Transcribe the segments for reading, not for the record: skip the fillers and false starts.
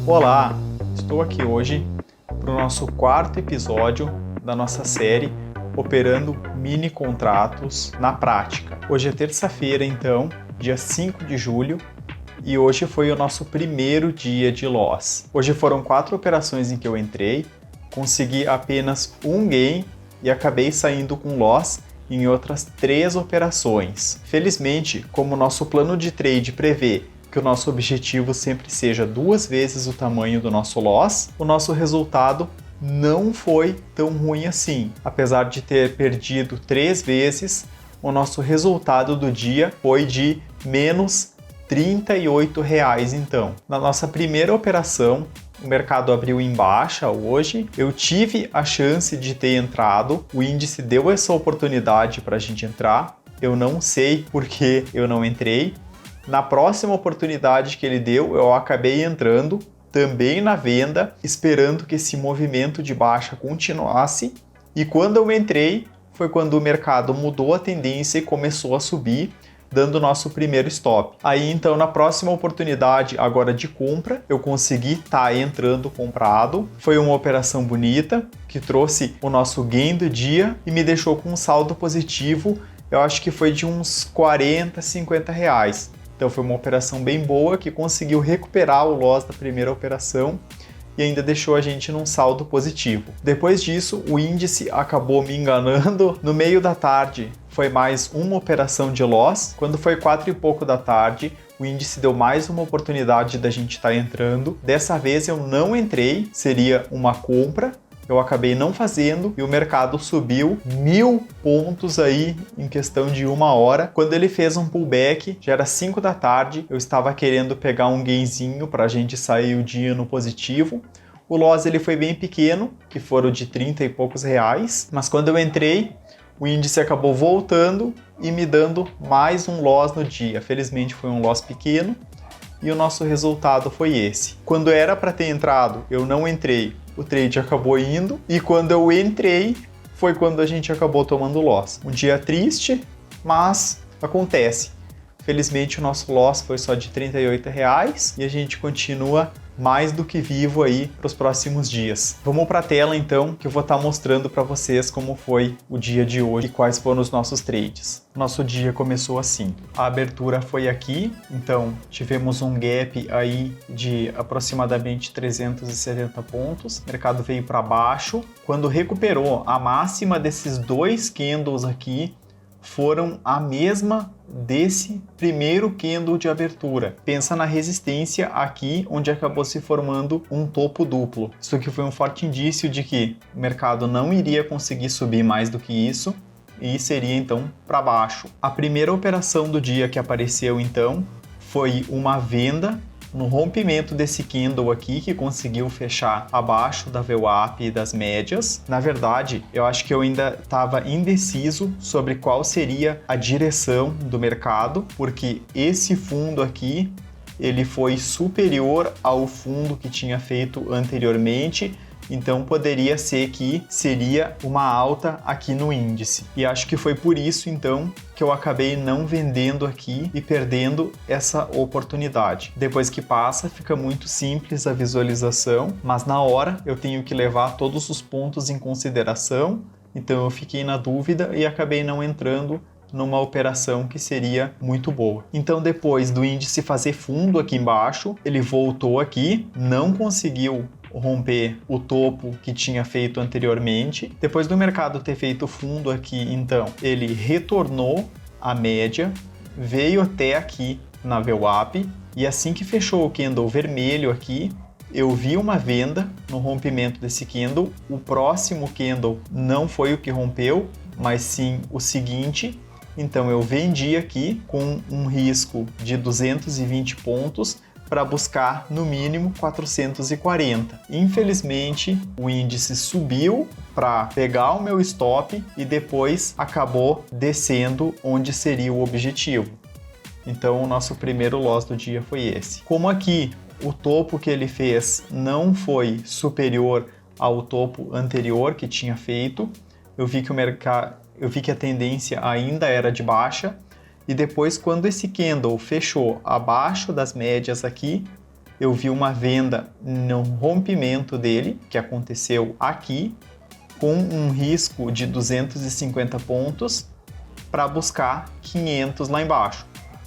Olá, estou aqui hoje para o nosso quarto episódio da nossa série Operando Mini Contratos na Prática. Hoje é terça-feira, então, dia 5 de julho, e hoje foi o nosso primeiro dia de loss. Hoje foram 4 operações em que eu entrei, consegui apenas um gain e acabei saindo com loss em outras 3 operações. Felizmente, como o nosso plano de trade prevê que o nosso objetivo sempre seja 2 vezes o tamanho do nosso loss, o nosso resultado não foi tão ruim assim. Apesar de ter perdido 3 vezes, o nosso resultado do dia foi de menos R$38 então. Na nossa primeira operação, o mercado abriu em baixa hoje, eu tive a chance de ter entrado, o índice deu essa oportunidade para a gente entrar, eu não sei por que eu não entrei. Na próxima oportunidade que ele deu, eu acabei entrando, também na venda, esperando que esse movimento de baixa continuasse, e quando eu entrei, foi quando o mercado mudou a tendência e começou a subir, dando o nosso primeiro stop. Aí então na próxima oportunidade agora de compra, eu consegui estar entrando comprado. Foi uma operação bonita, que trouxe o nosso gain do dia e me deixou com um saldo positivo, eu acho que foi de uns R$40, R$50. Então foi uma operação bem boa que conseguiu recuperar o loss da primeira operação e ainda deixou a gente num saldo positivo. Depois disso, o índice acabou me enganando. No meio da tarde foi mais uma operação de loss. Quando foi 4 e pouco da tarde, o índice deu mais uma oportunidade da gente estar entrando. Dessa vez eu não entrei, seria uma compra. Eu acabei não fazendo e o mercado subiu 1000 pontos aí em questão de 1 hora. Quando ele fez um pullback, já era 5 da tarde, eu estava querendo pegar um gainzinho para a gente sair o dia no positivo. O loss ele foi bem pequeno, que foram de 30 e poucos reais, mas quando eu entrei, o índice acabou voltando e me dando mais um loss no dia. Felizmente foi um loss pequeno e o nosso resultado foi esse. Quando era para ter entrado, eu não entrei. O trade acabou indo e quando eu entrei foi quando a gente acabou tomando loss. Um dia triste, mas acontece. Felizmente o nosso loss foi só de R$38 e a gente continua mais do que vivo aí para os próximos dias. Vamos para a tela então, que eu vou estar mostrando para vocês como foi o dia de hoje e quais foram os nossos trades. Nosso dia começou assim. A abertura foi aqui, então tivemos um gap aí de aproximadamente 370 pontos. O mercado veio para baixo. Quando recuperou a máxima desses 2 candles aqui, foram a mesma desse primeiro candle de abertura. Pensa na resistência aqui, onde acabou se formando um topo duplo. Isso aqui foi um forte indício de que o mercado não iria conseguir subir mais do que isso e seria então para baixo. A primeira operação do dia que apareceu então foi uma venda no rompimento desse candle aqui, que conseguiu fechar abaixo da VWAP e das médias. Na verdade, eu acho que eu ainda estava indeciso sobre qual seria a direção do mercado, porque esse fundo aqui, ele foi superior ao fundo que tinha feito anteriormente, então poderia ser que seria uma alta aqui no índice. E acho que foi por isso então que eu acabei não vendendo aqui e perdendo essa oportunidade. Depois que passa, fica muito simples a visualização, mas na hora eu tenho que levar todos os pontos em consideração, então eu fiquei na dúvida e acabei não entrando numa operação que seria muito boa. Então depois do índice fazer fundo aqui embaixo, ele voltou aqui, não conseguiu romper o topo que tinha feito anteriormente. Depois do mercado ter feito fundo aqui, então, ele retornou à média, veio até aqui na VWAP, e assim que fechou o candle vermelho aqui, eu vi uma venda no rompimento desse candle. O próximo candle não foi o que rompeu, mas sim o seguinte. Então eu vendi aqui com um risco de 220 pontos, para buscar no mínimo 440. Infelizmente, o índice subiu para pegar o meu stop e depois acabou descendo onde seria o objetivo. Então, o nosso primeiro loss do dia foi esse. Como aqui o topo que ele fez não foi superior ao topo anterior que tinha feito, eu vi que a tendência ainda era de baixa. E depois, quando esse candle fechou abaixo das médias aqui, eu vi uma venda no rompimento dele, que aconteceu aqui, com um risco de 250 pontos para buscar 500 lá embaixo.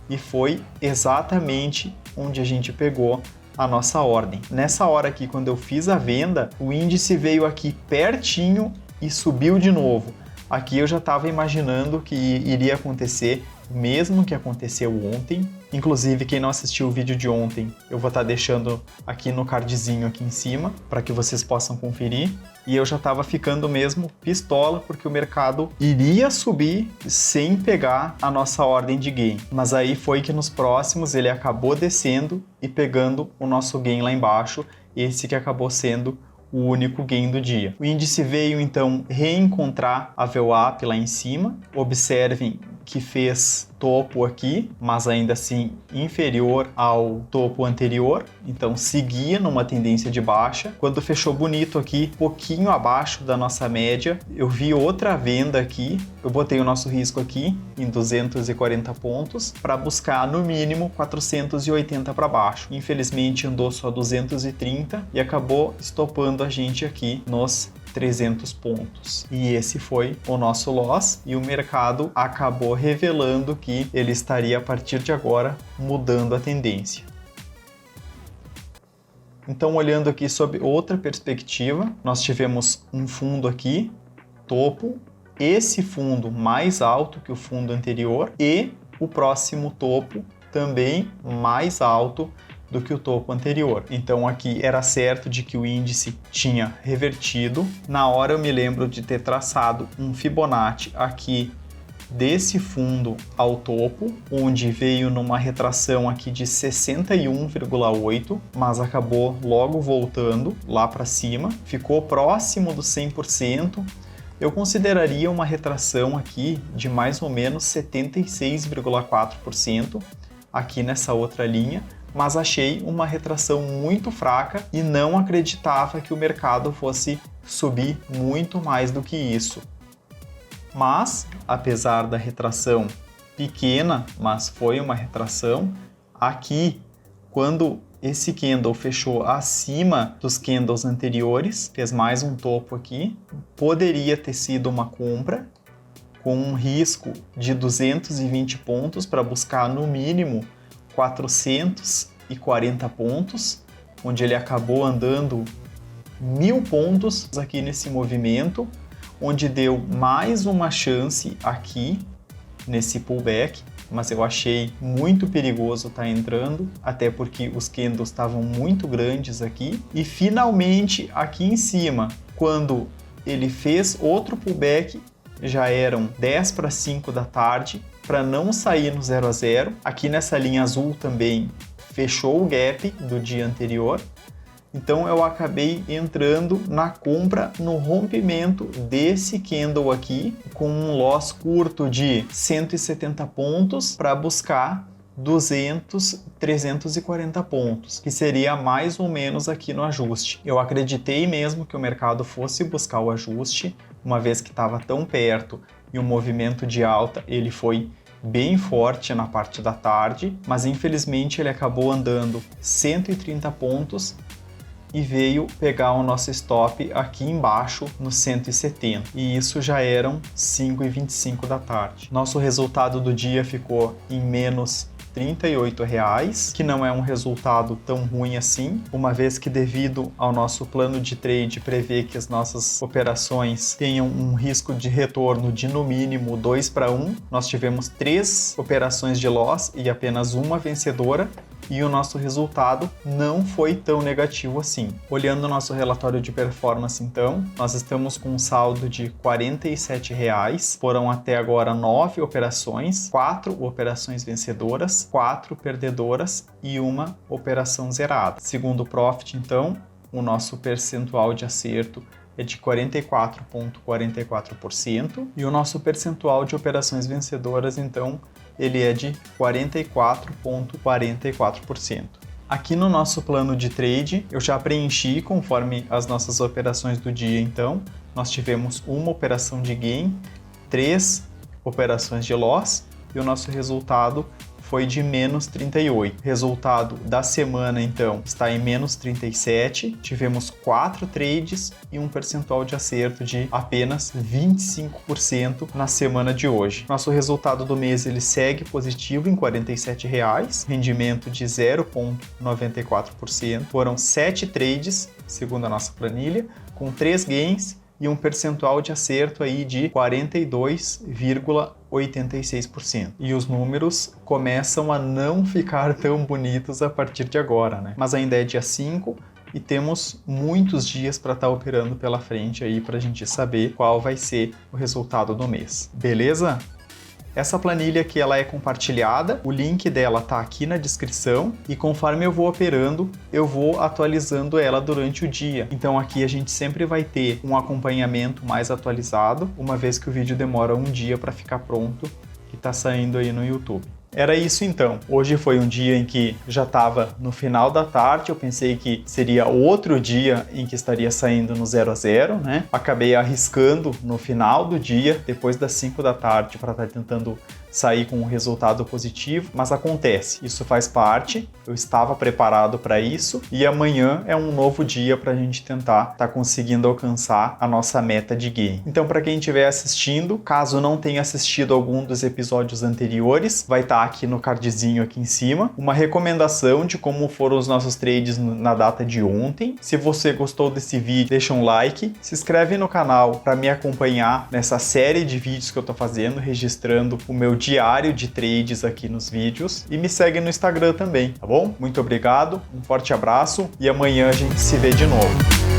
E foi exatamente onde a gente pegou a nossa ordem. Nessa hora aqui, quando eu fiz a venda, o índice veio aqui pertinho e subiu de novo. Aqui eu já estava imaginando que iria acontecer o mesmo que aconteceu ontem. Inclusive, quem não assistiu o vídeo de ontem, eu vou estar deixando aqui no cardzinho aqui em cima, para que vocês possam conferir. E eu já estava ficando mesmo pistola, porque o mercado iria subir sem pegar a nossa ordem de gain. Mas aí foi que nos próximos ele acabou descendo e pegando o nosso gain lá embaixo, esse que acabou sendo o único gain do dia. O índice veio então reencontrar a VWAP lá em cima. Observem que fez topo aqui, mas ainda assim inferior ao topo anterior, então seguia numa tendência de baixa. Quando fechou bonito aqui, pouquinho abaixo da nossa média, eu vi outra venda aqui, eu botei o nosso risco aqui em 240 pontos para buscar no mínimo 480 para baixo. Infelizmente andou só 230 e acabou estopando a gente aqui nos 300 pontos. E esse foi o nosso loss, e o mercado acabou revelando que ele estaria a partir de agora mudando a tendência. Então, olhando aqui sob outra perspectiva, nós tivemos um fundo aqui, topo, esse fundo mais alto que o fundo anterior e o próximo topo também mais alto do que o topo anterior. Então aqui era certo de que o índice tinha revertido. Na hora eu me lembro de ter traçado um Fibonacci aqui desse fundo ao topo, onde veio numa retração aqui de 61,8, mas acabou logo voltando lá para cima, ficou próximo do 100%. Eu consideraria uma retração aqui de mais ou menos 76,4% aqui nessa outra linha, mas achei uma retração muito fraca e não acreditava que o mercado fosse subir muito mais do que isso. Mas, apesar da retração pequena, mas foi uma retração, aqui, quando esse candle fechou acima dos candles anteriores, fez mais um topo aqui, poderia ter sido uma compra, com um risco de 220 pontos para buscar no mínimo 440 pontos, onde ele acabou andando 1000 pontos aqui nesse movimento, onde deu mais uma chance aqui nesse pullback, mas eu achei muito perigoso estar entrando, até porque os candles estavam muito grandes aqui. E finalmente aqui em cima, quando ele fez outro pullback, já eram 10 para 5 da tarde, para não sair no 0 a 0. Aqui nessa linha azul também fechou o gap do dia anterior. Então eu acabei entrando na compra no rompimento desse candle aqui, com um loss curto de 170 pontos para buscar 340 pontos, que seria mais ou menos aqui no ajuste. Eu acreditei mesmo que o mercado fosse buscar o ajuste, uma vez que estava tão perto e o movimento de alta ele foi bem forte na parte da tarde, mas infelizmente ele acabou andando 130 pontos e veio pegar o nosso stop aqui embaixo no 170, e isso já eram 5h25 da tarde. Nosso resultado do dia ficou em menos R$38, que não é um resultado tão ruim assim, uma vez que devido ao nosso plano de trade prevê que as nossas operações tenham um risco de retorno de no mínimo 2 para 1, nós tivemos 3 operações de loss e apenas uma vencedora, e o nosso resultado não foi tão negativo assim. Olhando o nosso relatório de performance então, nós estamos com um saldo de R$47, foram até agora 9 operações, 4 operações vencedoras, 4 perdedoras e uma operação zerada. Segundo o Profit então, o nosso percentual de acerto é de 44,44% e o nosso percentual de operações vencedoras então ele é de 44,44%. Aqui no nosso plano de trade, eu já preenchi conforme as nossas operações do dia, então nós tivemos uma operação de gain, 3 operações de loss e o nosso resultado foi de menos 38. Resultado da semana, então, está em menos 37. Tivemos 4 trades e um percentual de acerto de apenas 25% na semana de hoje. Nosso resultado do mês ele segue positivo em R$ 47,00, rendimento de 0,94%. Foram 7 trades, segundo a nossa planilha, com 3 gains e um percentual de acerto aí de 42,86%. E os números começam a não ficar tão bonitos a partir de agora, né? Mas ainda é dia 5 e temos muitos dias para estar operando pela frente aí para a gente saber qual vai ser o resultado do mês. Beleza? Essa planilha aqui ela é compartilhada, o link dela tá aqui na descrição e conforme eu vou operando, eu vou atualizando ela durante o dia. Então aqui a gente sempre vai ter um acompanhamento mais atualizado, uma vez que o vídeo demora um dia para ficar pronto e tá saindo aí no YouTube. Era isso então. Hoje foi um dia em que já estava no final da tarde, eu pensei que seria outro dia em que estaria saindo no 0 a 0, né? Acabei arriscando no final do dia, depois das 5 da tarde, para estar tentando sair com um resultado positivo, mas acontece, isso faz parte, eu estava preparado para isso e amanhã é um novo dia para a gente tentar estar conseguindo alcançar a nossa meta de gain. Então, para quem estiver assistindo, caso não tenha assistido algum dos episódios anteriores, vai estar aqui no cardzinho aqui em cima, uma recomendação de como foram os nossos trades na data de ontem. Se você gostou desse vídeo, deixa um like, se inscreve no canal para me acompanhar nessa série de vídeos que eu estou fazendo, registrando o meu diário de trades aqui nos vídeos e me segue no Instagram também, tá bom? Muito obrigado, um forte abraço e amanhã a gente se vê de novo.